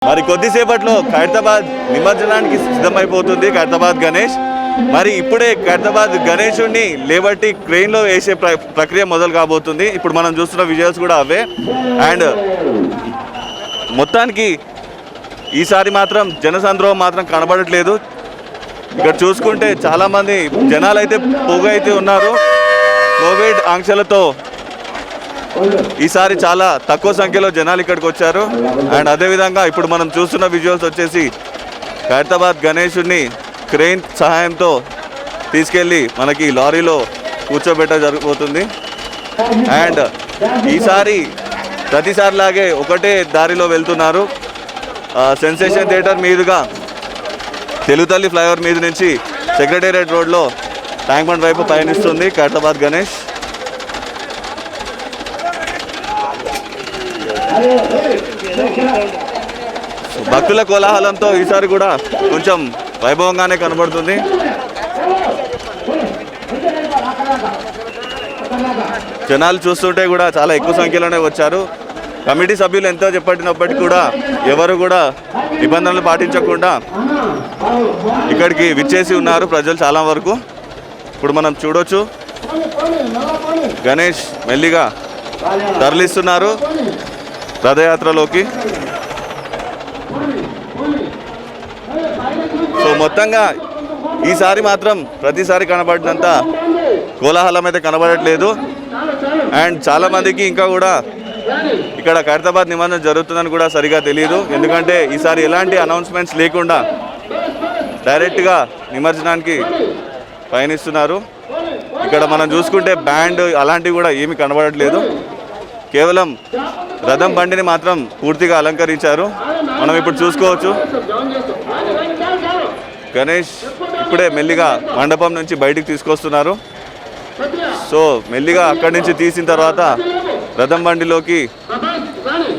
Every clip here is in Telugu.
మరి కొద్దిసేపట్లో ఖైరతాబాద్ నిమజ్జనానికి సిద్ధమైపోతుంది ఖైరతాబాద్ గణేష్. మరి ఇప్పుడే ఖైరతాబాద్ గణేషుడిని లేబట్టి క్రెయిన్లో వేసే ప్రక్రియ మొదలు కాబోతుంది. ఇప్పుడు మనం చూస్తున్న విజువల్స్ కూడా అవే. అండ్ మొత్తానికి ఈసారి మాత్రం జనసంద్రోహం మాత్రం కనబడట్లేదు. ఇక్కడ చూసుకుంటే చాలామంది జనాలు అయితే పోగు అయితే ఉన్నారు. కోవిడ్ ఆంక్షలతో ఈసారి చాలా తక్కువ సంఖ్యలో జనాలు ఇక్కడికి వచ్చారు. అండ్ అదేవిధంగా ఇప్పుడు మనం చూస్తున్న విజువల్స్ వచ్చేసి ఖైరతాబాద్ గణేషుడిని క్రెయిన్ సహాయంతో తీసుకెళ్ళి మనకి లారీలో కూర్చోబెట్ట జరగబోతుంది. అండ్ ఈసారి ప్రతిసారిలాగే ఒకటే దారిలో వెళ్తున్నారు. సెన్సేషన్ థియేటర్ మీదుగా తెలుగుతల్లి ఫ్లైఓవర్ మీద నుంచి సెక్రటేరియట్ రోడ్లో ట్యాంక్ బండ్ వైపు పయనిస్తుంది ఖైరతాబాద్ గణేష్. భక్తుల కోలాహలంతో ఈసారి కూడా కొంచెం వైభవంగానే కనబడుతుంది. జనాలు చూస్తుంటే కూడా చాలా ఎక్కువ సంఖ్యలోనే వచ్చారు. కమిటీ సభ్యులు ఎంతో చెప్పినప్పటికీ కూడా ఎవరు కూడా నిబంధనలు పాటించకుండా ఇక్కడికి విచ్చేసి ఉన్నారు ప్రజలు చాలా వరకు. ఇప్పుడు మనం చూడొచ్చు గణేష్ మెల్లిగా తరలిస్తున్నారు రథయాత్రలోకి. సో మొత్తంగా ఈసారి మాత్రం ప్రతిసారి కనబడినంత కోలాహలం అయితే కనబడట్లేదు. అండ్ చాలామందికి ఇంకా కూడా ఇక్కడ ఖైరతాబాద్ నిమజ్జనం జరుగుతుందని కూడా సరిగా తెలియదు. ఎందుకంటే ఈసారి ఎలాంటి అనౌన్స్మెంట్స్ లేకుండా డైరెక్ట్గా నిమజ్జనానికి పయనిస్తున్నారు. ఇక్కడ మనం చూసుకుంటే బ్యాండ్ అలాంటివి కూడా ఏమీ కనబడట్లేదు. కేవలం రథం బండిని మాత్రం పూర్తిగా అలంకరించారు. మనం ఇప్పుడు చూసుకోవచ్చు గణేష్ ఇప్పుడే మెల్లిగా మండపం నుంచి బయటికి తీసుకొస్తున్నారు. సో మెల్లిగా అక్కడి నుంచి తీసిన తర్వాత రథం బండిలోకి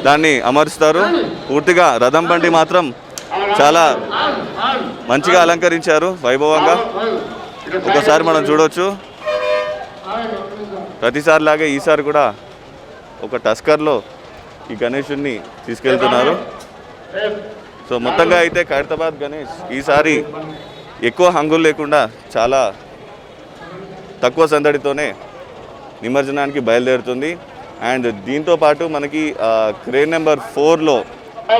దాన్ని అమరుస్తారు. పూర్తిగా రథం బండి మాత్రం చాలా మంచిగా అలంకరించారు వైభవంగా. ఒకసారి మనం చూడవచ్చు ప్రతిసారిలాగే ఈసారి కూడా ఒక టస్కర్లో ఈ గణేషుడిని తీసుకెళ్తున్నారు. సో మొత్తంగా అయితే ఖైరతాబాద్ గణేష్ ఈసారి ఎక్కువ హంగులు లేకుండా చాలా తక్కువ సందడితోనే నిమజ్జనానికి బయలుదేరుతుంది. అండ్ దీంతో పాటు మనకి క్రేన్ నెంబర్ 4లో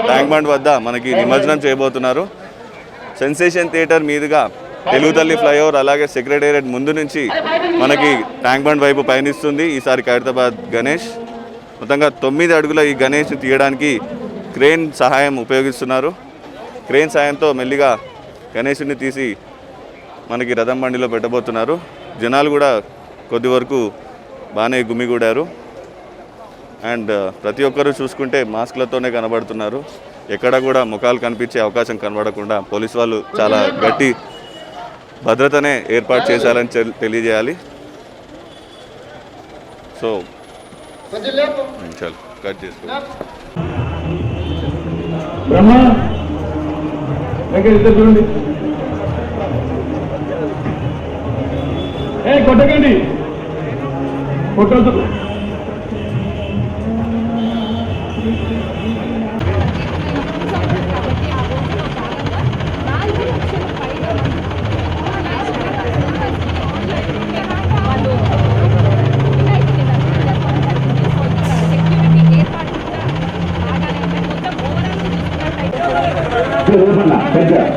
ట్యాంక్ బండ్ వద్ద మనకి నిమజ్జనం చేయబోతున్నారు. సెన్సేషన్ థియేటర్ మీదుగా తెలుగుతల్లి ఫ్లైఓవర్ అలాగే సెక్రటేరియట్ ముందు నుంచి మనకి ట్యాంక్ బండ్ వైపు పయనిస్తుంది ఈసారి ఖైరతాబాద్ గణేష్. మొత్తంగా 9 అడుగుల ఈ గణేష్ని తీయడానికి క్రేన్ సహాయం ఉపయోగిస్తున్నారు. క్రేన్ సహాయంతో మెల్లిగా గణేషుని తీసి మనకి రథం బండిలో పెట్టబోతున్నారు. జనాలు కూడా కొద్ది వరకు బాగానే గుమిగూడారు. అండ్ ప్రతి ఒక్కరూ చూసుకుంటే మాస్క్లతోనే కనబడుతున్నారు. ఎక్కడ కూడా ముఖాలు కనిపించే అవకాశం కనబడకుండా పోలీసు వాళ్ళు చాలా గట్టి భద్రతనే ఏర్పాటు చేశారని తెలియజేయాలి. సో చాలు కట్ చేసుకో. కొట్టకండి కొట్టద్దు.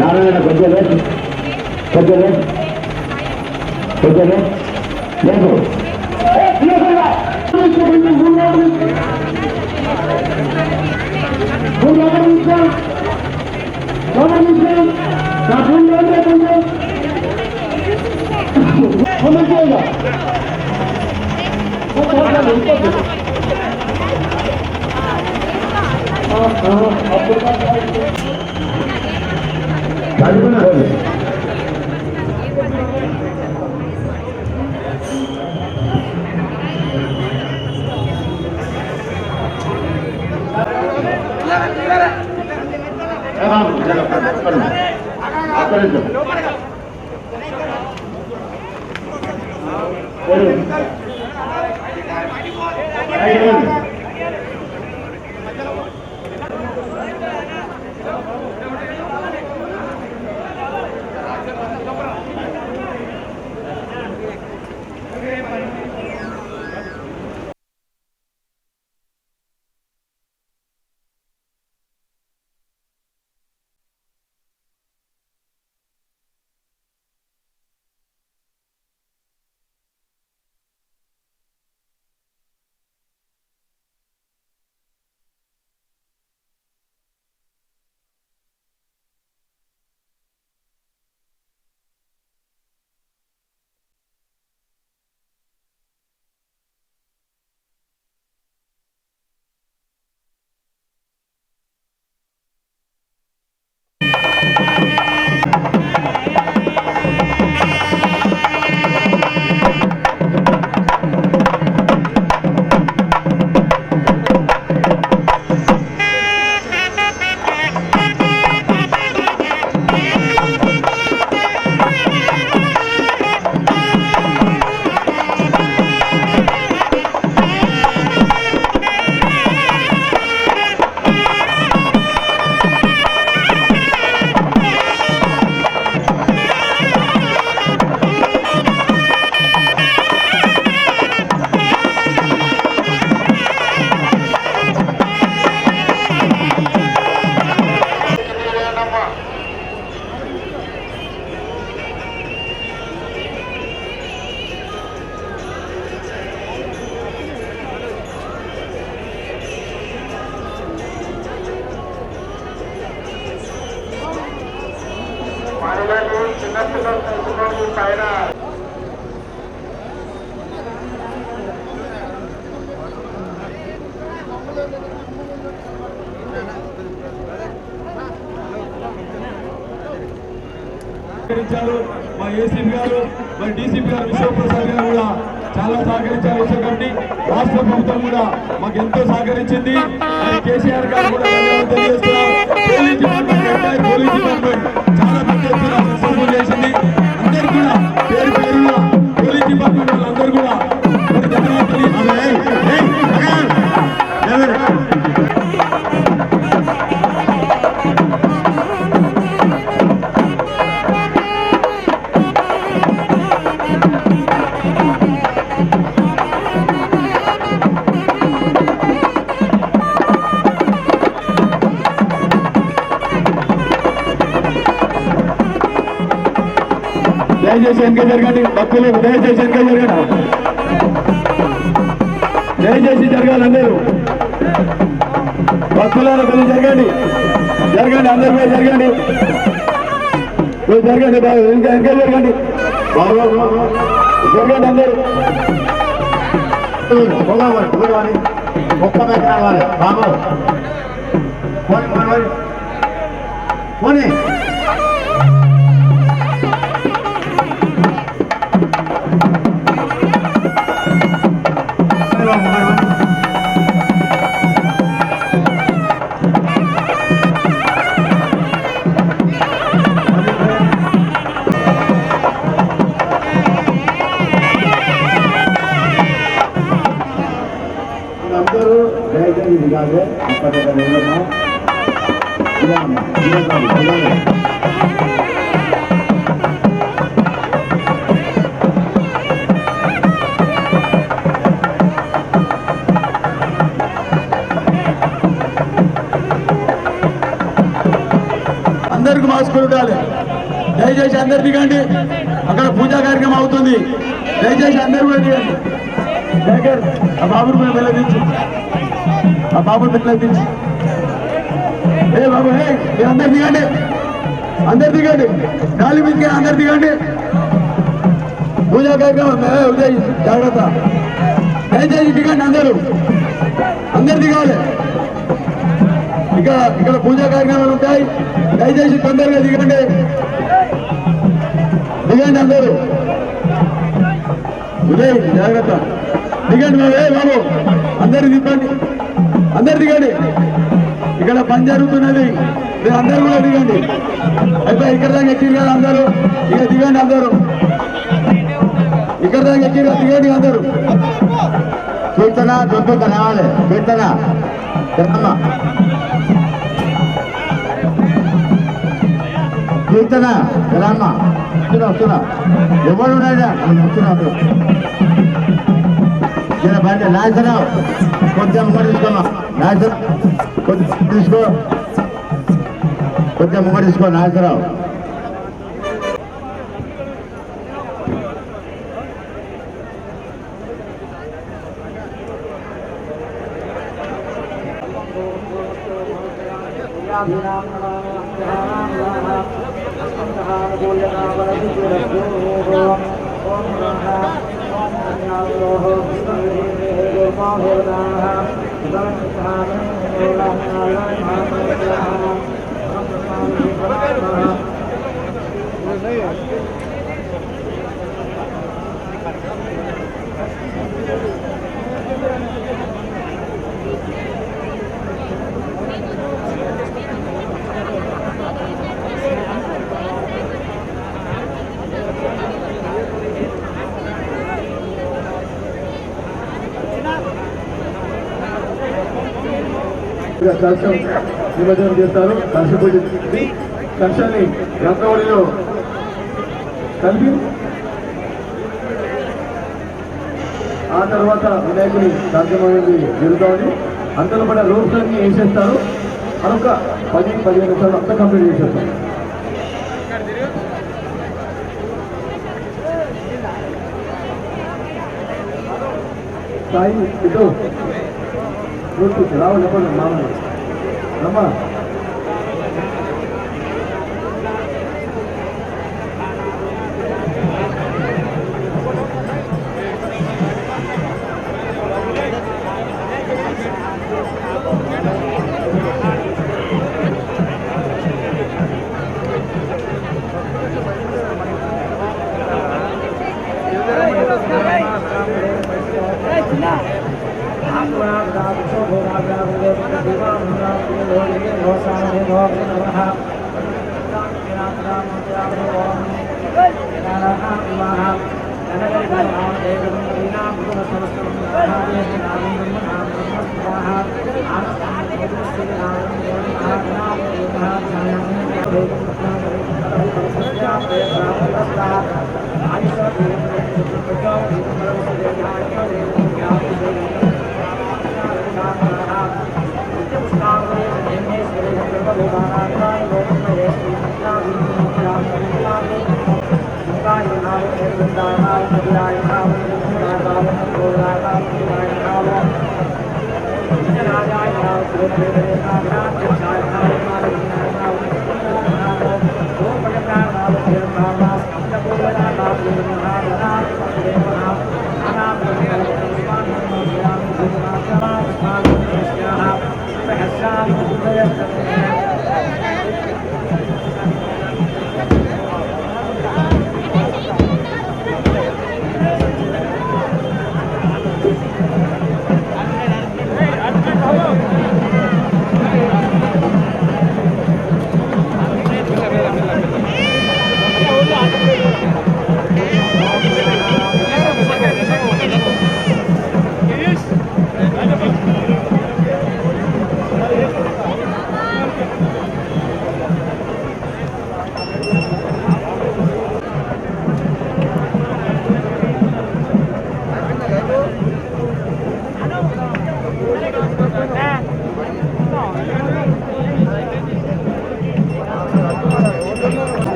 నారాయణ కొద్దిలే కొద్దిలే కొద్దిలే లేదు మా ఏసీపీ గారు మరి డీసీపీ గారు విశ్వప్రసాద్ గారు కూడా చాలా సహకరించారు విషయం కాబట్టి రాష్ట్ర ప్రభుత్వం కూడా మాకు ఎంతో సహకరించింది. మరి కేసీఆర్ గారు కూడా ధన్యవాదాలు తెలియజేస్తున్నాం. పోలీస్ డిపార్ట్మెంట్ చాలా పెద్ద ఎత్తున సక్సెస్ఫుల్ చేసింది. అందరూ కూడా పేరు పేరున పోలీస్ డిపార్ట్మెంట్ వాళ్ళందరూ కూడా మరి ధన్యవాదాలు దయచేసి వెనక జరగండి. భక్తులు దయచేసి వెనక జరగండి. దయచేసి జరగాలి అందరూ భక్తులను కొంచెం జరగండి. జరగండి అందరూ కూడా జరగండి. జరగండి బాబు ఇంకా వెనక జరగండి. బాబు జరగండి అందరూ. ఒక్క మీద రావాలి బాబు. పోనీ అందరూ దయచేసి దిగాలి. అక్కడ అందరికి మాస్క్ ఉండాలి. దయచేసి అందరు దిగండి. అక్కడ పూజా కార్యక్రమం అవుతుంది. దయచేసి అందరు కూడా దిగండి. ఆ బాబుని మేము వెళ్ళదించు. ఆ బాబుని వెళ్ళదించు. ఏ బాబు మీరు అందరు దిగండి. అందరు దిగండి. గాలి మీదకి అందరు దిగండి. పూజా కార్యక్రమం ఉదయ్ జాగ్రత్త. దయచేసి దిగండి అందరూ. అందరు దిగాలి. ఇక్కడ పూజా కార్యక్రమాలు ఉంటాయి. దయచేసి తొందరగా దిగండి. దిగండి అందరూ. ఉదయ్ జాగ్రత్త. దిగండి బాబు. అందరు దిగండి. అందరు దిగండి. ఇక్కడ పని జరుగుతున్నది. మీరు అందరూ కూడా దిగండి. అయితే ఇక్కడ దాకా ఎక్కిరు కదా అందరూ. ఇక దిగండి అందరూ. ఇక్కడ దాకా ఎక్కిరు కదా దిగండి అందరూ. కీర్తన దొడ్డుక రావాలి. కీర్తన కీర్తన రామ్మ వస్తున్నా. ఎవరు వస్తున్నాడు. బండి నాశనం కొంచెం ముంగడు తీసుకోమా. నాశనం కొంచెం తీసుకో. కొంచెం ముంగడు తీసుకో. నాశనం కలశం నిమజ్జనం చేస్తారు. కలశ పూజ కలశాన్ని రత్నవడిలో కలిపి ఆ తర్వాత వినాయకుని కార్యక్రమం జరుగుతామని అంతలో పడే రూమ్స్ అన్ని వేసేస్తారు. మరొక 10-15 నిమిషాలు అంతా కంప్లీట్ చేసేస్తాం. సాయి ఇటు కూర్చు రావాలి. ఎప్పుడు మామూలు రమ్మా.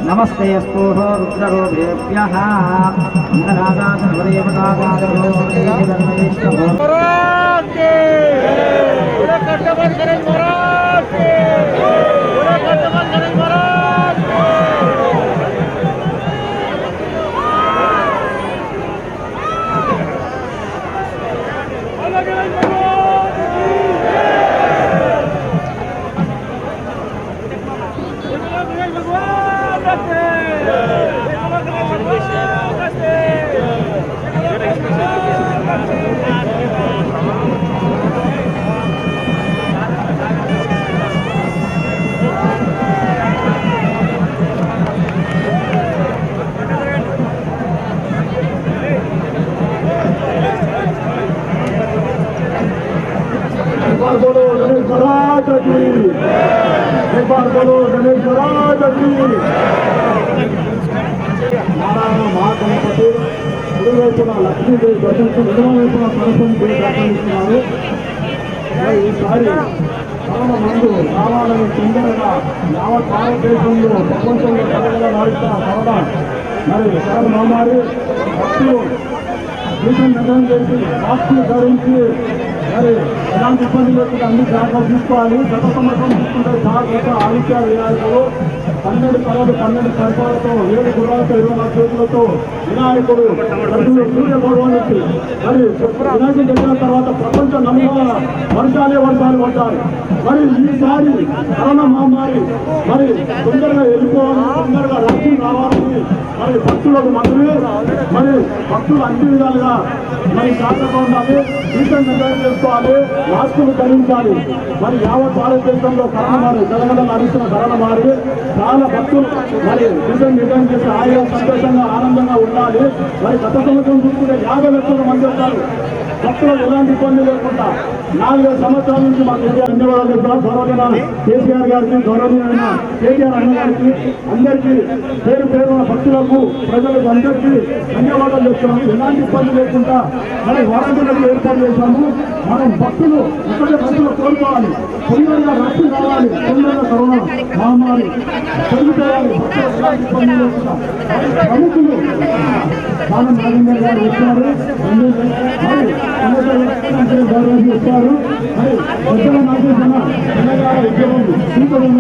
नमस्ते स्तोहो रुद्ररूपेभ्यः बोलो गणेश महाराज की, एक बार बोलो गणेश महाराज की। నారాయణ మహాగణపతి కుడివైపున లక్ష్మీదేవి దర్శించి ఎడమవైపున సరస్వతి దర్శిస్తున్నారు. ఈసారి కరోనా మందు రావాలని తొందరగా యావత్ భారతదేశంలో ప్రపంచంలో కరోనా నడుస్తున్న కరోనా మరి కరోనా మహమ్మారి భక్తులు దేశం నిర్ణయం చేసి మాస్కులు ధరించి మరి ఎలాంటి ఇబ్బంది లేకుండా అన్ని జాగ్రత్తలు తీసుకోవాలి. గత సంవత్సరం తీసుకుంటే జాగ్రత్త ఆదిత్య వినాయకుడు 12 కళలు 12 సర్పాలతో 7 గుర్రాలతో 24 చేతులతో వినాయకుడు సూర్య భగవానుడికి మరి వినాయకుడు జరిగిన తర్వాత ప్రపంచ నమ్మకాల వర్షాలే వర్షాలు పడ్డాయి. మరి ఈసారి కరోనా మహమ్మారి మరి తొందరగా వెళ్ళిపోవాలి, తొందరగా రాష్ట్రం రావాలని మరి భక్తులకు మంత్రి మరి భక్తులు అన్ని విధాలుగా మరి జాగ్రత్త ఉండాలి, టీచర్ నిర్ణయం చేసుకోవాలి, మాస్కులు ధరించాలి. మరి యావత్ భారతదేశంలో కరోనా మారి తెలంగాణలో నడుస్తున్న కరోనా మారి చాలా భక్తులు మరి టీచర్ నిర్ణయం చేసి ఆయన సంతోషంగా ఆనందంగా ఉండాలి. మరి గత సంవత్సరం చూసుకుంటే 50 లక్షల మంది వచ్చారు. భక్తులకు ఎలాంటి ఇబ్బంది లేకుండా 4 సంవత్సరాల నుంచి మాకు ధన్యవాదాలు చెప్తాం. గౌరవనీయ కేసీఆర్ గారికి, గౌరవనీయమైన కేటీఆర్ అన్న గారికి, అందరికీ పేరు పేరున్న భక్తులకు ప్రజలకు అందరికీ ధన్యవాదాలు చెప్తున్నాము. ఎలాంటి ఇబ్బంది లేకుండా మరి వారంటీలకు ఏర్పాటు చేశాము. మనం భక్తులు ఇక్కడే భక్తులు కోరుకోవాలి, తొందరగా రక్షణ కావాలి, తొందరగా కరోనా మహమ్మారి పెరుగుతాయాలి. భక్తులకు ఎలాంటి ఇబ్బంది లేకుండా ప్రముఖులు ఆనంద్ నాగేందర్ గారు వచ్చారు, గౌరవాన్ని వచ్చారు. మరి పెద్దల నాగేశ్వర తెలంగాణ ఉద్యమం శ్రీపదం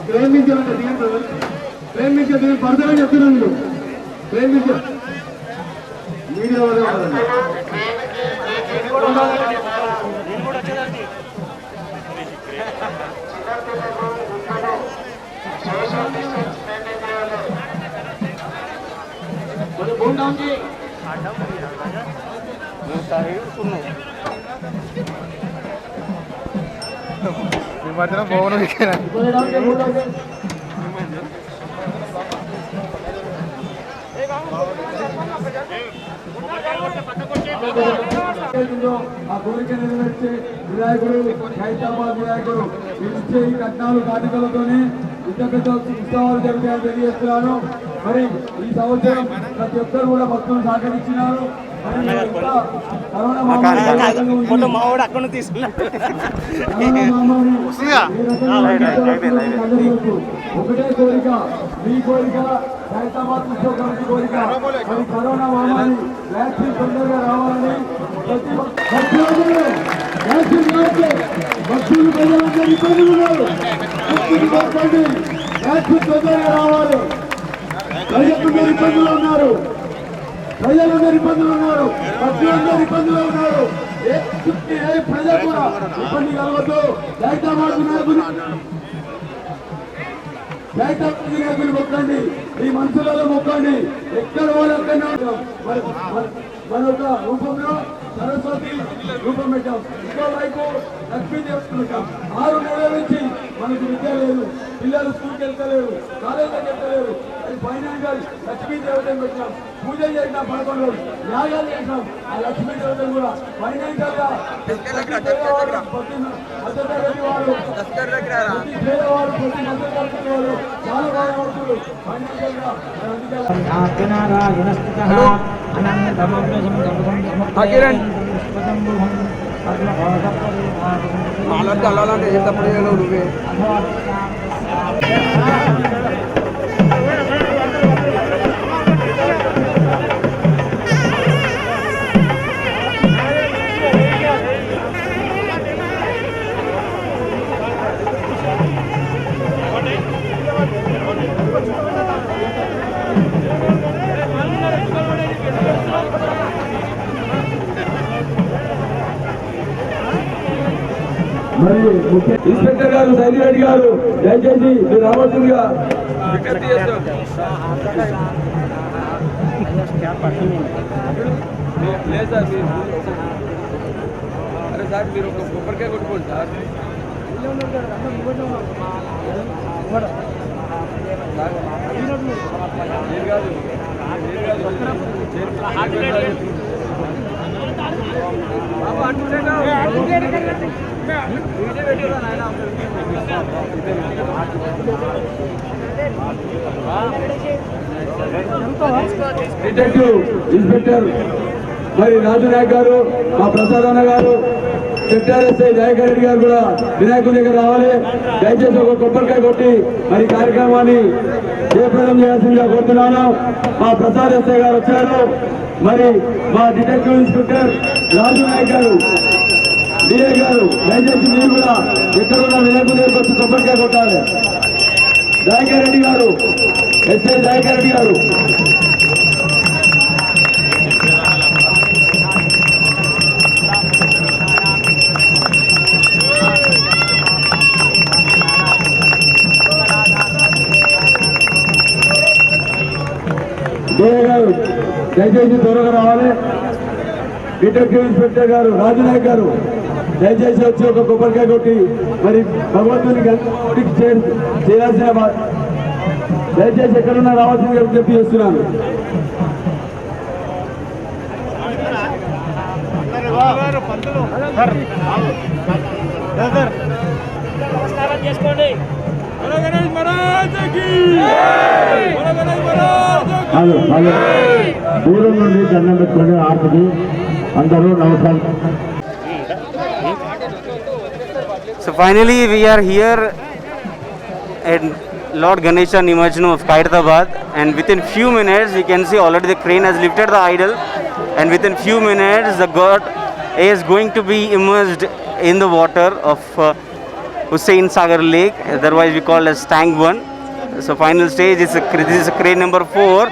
ప్రేమించాలంటే ప్రేమించే పడతానే చెప్తున్నాను ప్రేమించ మీడియా మధ్యన భవన ఆ కోరిక నెరవేర్చే వినాయకుడు హైదరాబాద్ వినాయకుడు పిలిచే ఈ కట్నాలు కాటికలతోనే ఇంత పెద్ద ఉత్సవాలు జరుగుతాయని తెలియజేస్తున్నాను. మరి ఈ సంవత్సరం ప్రతి ఒక్కరు కూడా భక్తులు సహకరించినారు. ఒకటే కోరిక, మీ కోరిక హైదరాబాద్ ఉత్సవ కమిటీ కోరిక. మరి కరోనా మహమ్మారి వ్యాక్సిన్ తొందరగా రావాలని భక్తులు ప్రజలందరూ ఇబ్బందులు ఉన్నారు. వ్యాక్సిన్ తొందరగా రావాలి. ప్రజలందరూ ఇబ్బందులు ఉన్నారు. ప్రజలందరూ ఇబ్బందులు ఉన్నారు. భక్తులందరూ ఇబ్బందులు ఉన్నారు. ఏ ప్రజలు కూడా ఇబ్బంది కలగద్దు. హైదరాబాద్ వినాయకులు మొక్కండి, ఈ మనుషులలో మొక్కండి. ఎక్కడ వాళ్ళు అక్కడ మన ఒక రూపంలో సరస్వతి రూపం పెట్టాం. ఇంకో వైపు లక్ష్మీదేవి పెట్టాం. 6 నెలల నుంచి మనకు విద్య లేదు, పిల్లలు స్కూల్కి వెళ్తలేరు, కాలేజీకి వెళ్తలేరు. అది ఫైనాన్షియల్ లక్ష్మీదేవతను పెట్టాం. పూజ చేసినాం 11 రోజులు, యాగాలు చేసినాం. ఆ లక్ష్మీదేవతను కూడా ఫైనాన్షియల్ గా మధ్యతరగతి వాళ్ళు, ప్రతి పేదవాళ్ళు, ప్రతి మధ్యతరగతి వాళ్ళు చాలా బాధపడుతున్నారు ఫైనాన్షియల్ గా. అలాంటి ఎంత నువ్వే మరి ఇన్స్పెక్టర్ గారు సైని రెడ్డి గారు దయచేసి మీరు రావాల్సిందిగా విజ్ఞప్తి చేస్తాం. లేదు సార్, అరే సార్ మీరు ఒక కొబ్బరికాయ కొట్టుకోండి సార్. డిటెక్టివ్ ఇన్స్పెక్టర్ మరి రాజు నాయక్ గారు, మా ప్రసాద్ అన్న గారు, సెక్టర్ ఎస్ఐ జయకర్ రెడ్డి గారు కూడా వినాయకుడి దగ్గర రావాలి. దయచేసి ఒక కొబ్బరికాయ కొట్టి మరి కార్యక్రమాన్ని జయప్రదం చేయాల్సిందిగా కోరుతున్నాను. మా ప్రసాద్ ఎస్ఐ గారు వచ్చారు. మరి మా డిటెక్టివ్ ఇన్స్పెక్టర్ రాజు నాయక్ గారు, డిఏ గారు, దయచేసి మీరు కూడా ఎక్కడున్న వినాయకుడి దగ్గరకు వచ్చి కొబ్బరికాయ కొట్టాలి. జయకర్ రెడ్డి గారు, ఎస్ఐ జయకర్ రెడ్డి గారు. డిఏ గారు దయచేసి త్వరగా రావాలి. డిటెక్టివ్ ఇన్స్పెక్టర్ గారు రాజు నాయక్ గారు దయచేసి వచ్చి ఒక కొబ్బరికాయ కొట్టి మరి భగవంతుని గంటకి చేయాల్సిన దయచేసి ఎక్కడున్నా రావాల్సిందిగా విజ్ఞప్తి చేస్తున్నాను. దూరం నుండి దండం పెట్టుకుని ఆర్తికి అందరూ నమస్కారం. So finally we are here at Lord Ganesha Nimajanam of Khairathabad, and within few minutes you can see already the crane has lifted the idol, and within few minutes the god is going to be immersed in the water of Hussain Sagar Lake, otherwise we call as Tank 1. So final stage is this is crane number 4,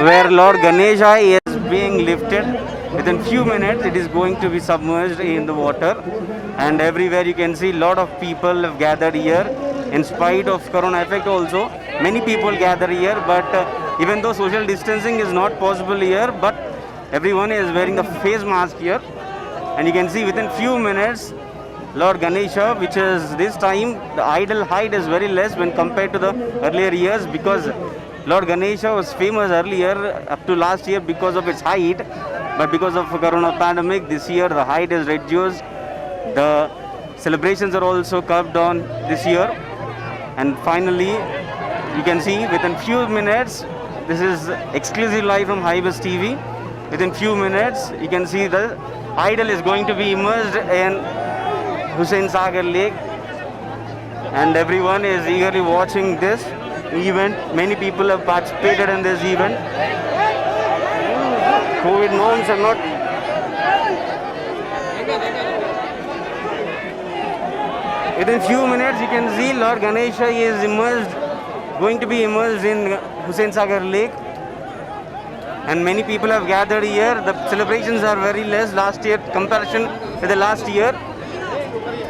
where Lord Ganesha is being lifted. Within few minutes it is going to be submerged in the water, and everywhere you can see lot of people have gathered here. In spite of corona effect also, many people gather here, but even though social distancing is not possible here, but everyone is wearing the face mask here. And you can see within few minutes Lord Ganesha, which is this time the idol height is very less when compared to the earlier years, because Lord Ganesha was famous earlier up to last year because of its height, but because of corona pandemic this year the height is reduced. The celebrations are also curbed down this year. And finally you can see within few minutes, this is exclusive live from Hybus TV. Within few minutes you can see the idol is going to be immersed in Hussain Sagar Lake, and everyone is eagerly watching this event. Many people have participated in this event. COVID norms are not. Within few minutes you can see Lord Ganesha is immersed, going to be immersed in Hussain Sagar Lake, and many people have gathered here. The celebrations are very less last year comparison with the last year.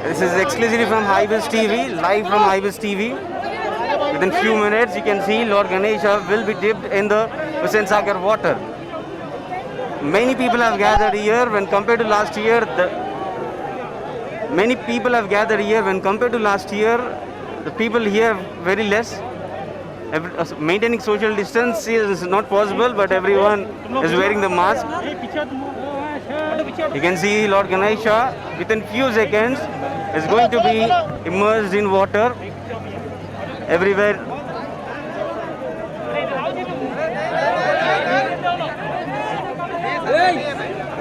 This is exclusively from Hybus TV, live from Hybus TV. Within few minutes you can see Lord Ganesha will be dipped in the Hussain Sagar water. Many people have gathered here when compared to last year. Many people have gathered here when compared to last year. The people here very less. Maintaining social distance is not possible, but everyone is wearing the mask. You can see Lord Ganesha within few seconds is going to be immersed in water everywhere.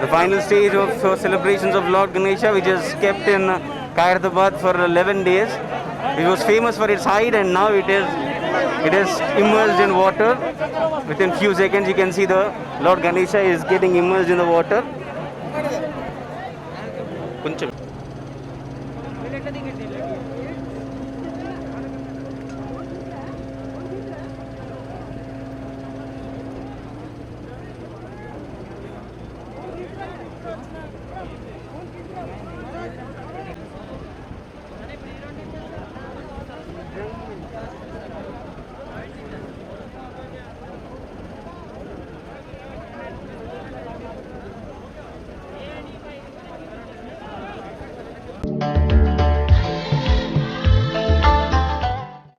The final stage of celebrations of Lord Ganesha, which is kept in Khairatabad for 11 days. It was famous for its height, and now it is immersed in water. Within few seconds you can see the Lord Ganesha is getting immersed in the water.